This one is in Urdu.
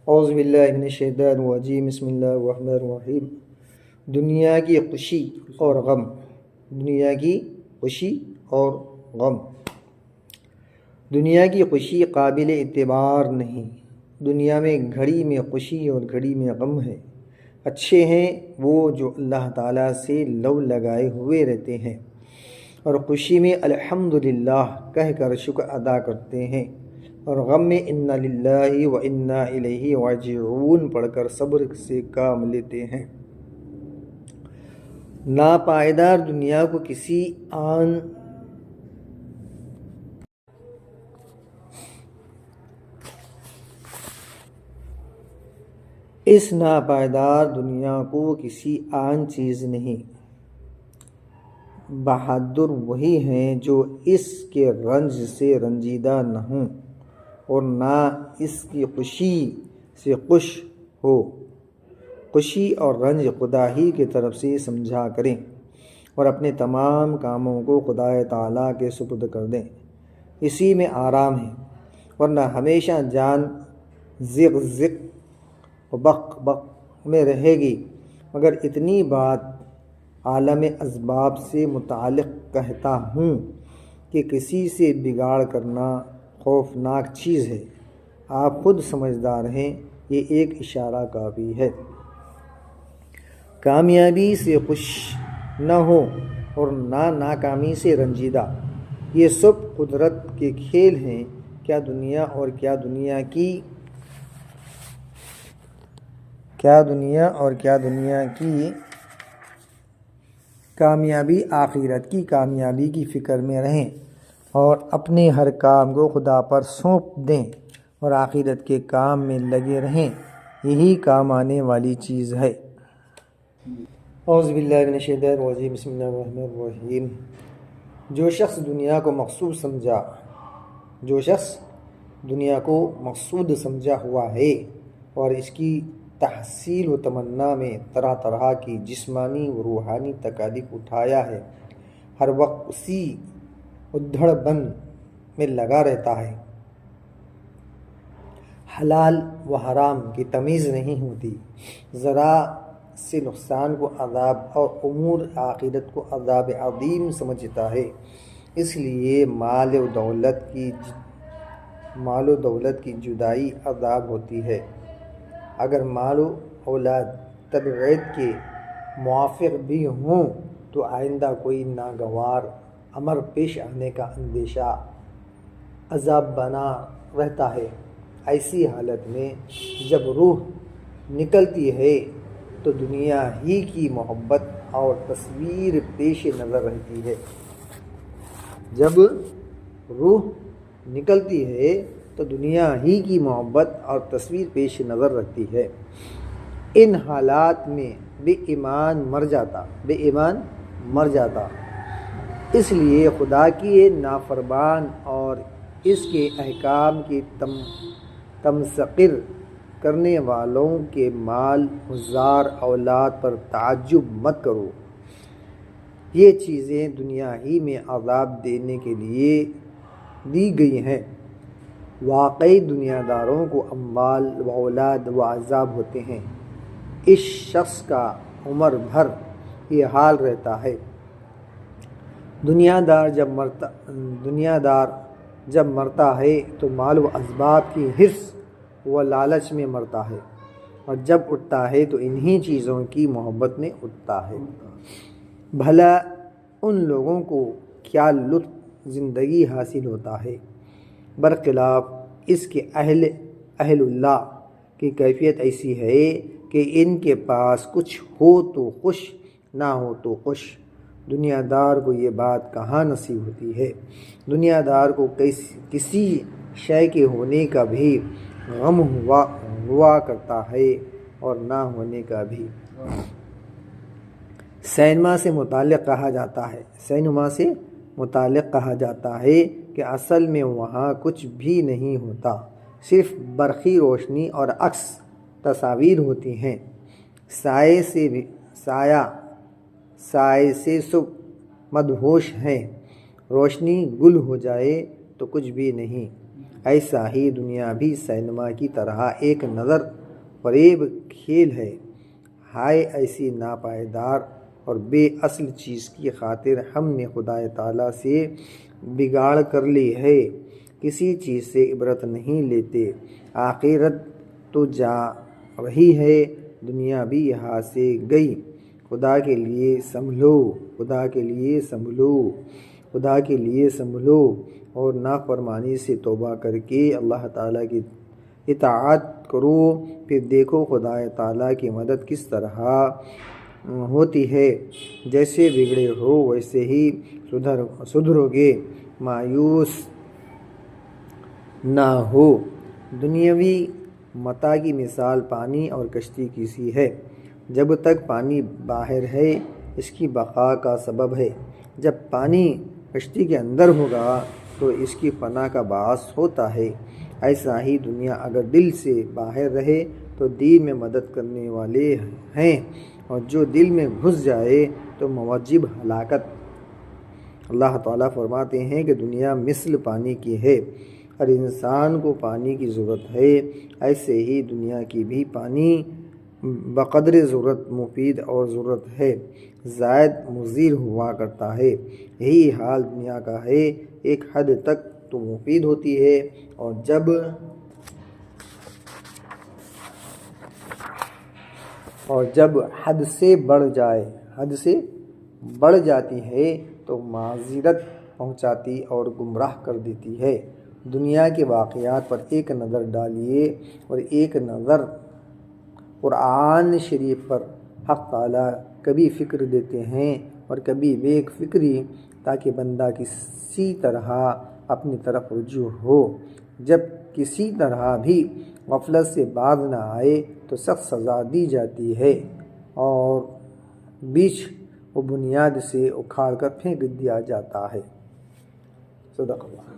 اعوذ باللہ من الشیطان الرجیم، بسم اللہ الرحمن الرحیم۔ دنیا کی خوشی اور غم، دنیا کی خوشی اور غم۔ دنیا کی خوشی قابل اعتبار نہیں۔ دنیا میں گھڑی میں خوشی اور گھڑی میں غم ہے۔ اچھے ہیں وہ جو اللہ تعالیٰ سے لو لگائے ہوئے رہتے ہیں اور خوشی میں الحمدللہ کہہ کر شکر ادا کرتے ہیں، اور غم میں انا للہ و انا الیہ راجعون پڑھ کر صبر سے کام لیتے ہیں۔ ناپائیدار دنیا کو کسی آن اس ناپائیدار دنیا کو کسی عام چیز نہیں۔ بہادر وہی ہیں جو اس کے رنج سے رنجیدہ نہ ہوں اور نہ اس کی خوشی سے خوش ہو۔ خوشی اور رنج خدا ہی کی طرف سے سمجھا کریں اور اپنے تمام کاموں کو خدا تعالیٰ کے سپرد کر دیں، اسی میں آرام ہے، ورنہ ہمیشہ جان زق زق و بق بق میں رہے گی۔ مگر اتنی بات عالم اسباب سے متعلق کہتا ہوں کہ کسی سے بگاڑ کرنا خوفناک چیز ہے، آپ خود سمجھدار ہیں، یہ ایک اشارہ کافی ہے۔ کامیابی سے خوش نہ ہو اور نہ ناکامی سے رنجیدہ، یہ سب قدرت کے کھیل ہیں۔ کیا دنیا اور کیا دنیا کی کامیابی آخرت کی کامیابی کی فکر میں رہیں اور اپنے ہر کام کو خدا پر سونپ دیں اور آخرت کے کام میں لگے رہیں، یہی کام آنے والی چیز ہے۔ اعوذ باللہ من الشیطان الرجیم، بسم اللہ الرحمن الرحیم۔ جو شخص دنیا کو مقصود سمجھا ہوا ہے اور اس کی تحصیل و تمنا میں طرح طرح کی جسمانی و روحانی تکالیف اٹھایا ہے، ہر وقت اسی ادھڑ بن میں لگا رہتا ہے، حلال و حرام کی تمیز نہیں ہوتی، ذرا سے نقصان کو عذاب اور امور آخرت کو عذاب عظیم سمجھتا ہے، اس لیے مال و دولت کی جدائی عذاب ہوتی ہے۔ اگر مال و اولاد طبیعت کے موافق بھی ہوں تو آئندہ کوئی ناگوار امر پیش آنے کا اندیشہ عذاب بنا رہتا ہے۔ ایسی حالت میں جب روح نکلتی ہے تو دنیا ہی کی محبت اور تصویر پیش نظر رہتی ہے۔ جب روح نکلتی ہے تو دنیا ہی کی محبت اور تصویر پیش نظر رکھتی ہے۔ ان حالات میں بے ایمان مر جاتا، اس لیے خدا کی نافرمان اور اس کے احکام کی تمسخر کرنے والوں کے مال وزار اولاد پر تعجب مت کرو، یہ چیزیں دنیا ہی میں عذاب دینے کے لیے دی گئی ہیں۔ واقعی دنیا داروں کو اموال و اولاد و عذاب ہوتے ہیں، اس شخص کا عمر بھر یہ حال رہتا ہے۔ دنیا دار جب مرتا ہے تو مال و اسباب کی حرص و لالچ میں مرتا ہے، اور جب اٹھتا ہے تو انہی چیزوں کی محبت میں اٹھتا ہے۔ بھلا ان لوگوں کو کیا لطف زندگی حاصل ہوتا ہے، برخلاف اس کے اہل اللہ کی کیفیت ایسی ہے کہ ان کے پاس کچھ ہو تو خوش، نہ ہو تو خوش۔ دنیا دار کو یہ بات کہاں نصیب ہوتی ہے؟ دنیا دار کو کسی شے کے ہونے کا بھی غم ہوا کرتا ہے اور نہ ہونے کا بھی۔ سینما سے متعلق کہا جاتا ہے کہ اصل میں وہاں کچھ بھی نہیں ہوتا، صرف برقی روشنی اور عکس تصاویر ہوتی ہیں۔ سائے سے سب مدہوش ہیں، روشنی گل ہو جائے تو کچھ بھی نہیں۔ ایسا ہی دنیا بھی سینما کی طرح ایک نظر فریب کھیل ہے۔ ہائے ایسی ناپائیدار اور بے اصل چیز کی خاطر ہم نے خدا تعالیٰ سے بگاڑ کر لی ہے، کسی چیز سے عبرت نہیں لیتے۔ آخرت تو جا رہی ہے، دنیا بھی یہاں سے گئی۔ خدا کے لیے سنبھلو، خدا کے لیے سنبھلو، خدا کے لیے سنبھلو اور نافرمانی سے توبہ کر کے اللہ تعالیٰ کی اطاعت کرو، پھر دیکھو خدا تعالیٰ کی مدد کس طرح ہوتی ہے۔ جیسے بگڑے ہو ویسے ہی سدھرو گے، مایوس نہ ہو۔ دنیاوی متاع کی مثال پانی اور کشتی کی سی ہے۔ جب تک پانی باہر ہے اس کی بقا کا سبب ہے، جب پانی کشتی کے اندر ہوگا تو اس کی فنا کا باعث ہوتا ہے۔ ایسا ہی دنیا اگر دل سے باہر رہے تو دین میں مدد کرنے والے ہیں، اور جو دل میں گھس جائے تو موجب ہلاکت۔ اللہ تعالیٰ فرماتے ہیں کہ دنیا مثل پانی کی ہے، ہر انسان کو پانی کی ضرورت ہے، ایسے ہی دنیا کی بھی پانی بقدر ضرورت مفید اور ضرورت ہے زائد مضر ہوا کرتا ہے۔ یہی حال دنیا کا ہے، ایک حد تک تو مفید ہوتی ہے اور جب حد سے بڑھ جاتی ہے تو معذرت پہنچاتی اور گمراہ کر دیتی ہے۔ دنیا کے واقعات پر ایک نظر ڈالیے اور ایک نظر قرآن شریف پر۔ حق تعالیٰ کبھی فکر دیتے ہیں اور کبھی بے فکری، تاکہ بندہ کسی طرح اپنی طرف رجوع ہو۔ جب کسی طرح بھی غفلت سے باز نہ آئے تو سخت سزا دی جاتی ہے اور بیچ و بنیاد سے اکھاڑ کر پھینک دیا جاتا ہے۔ صدق اللہ۔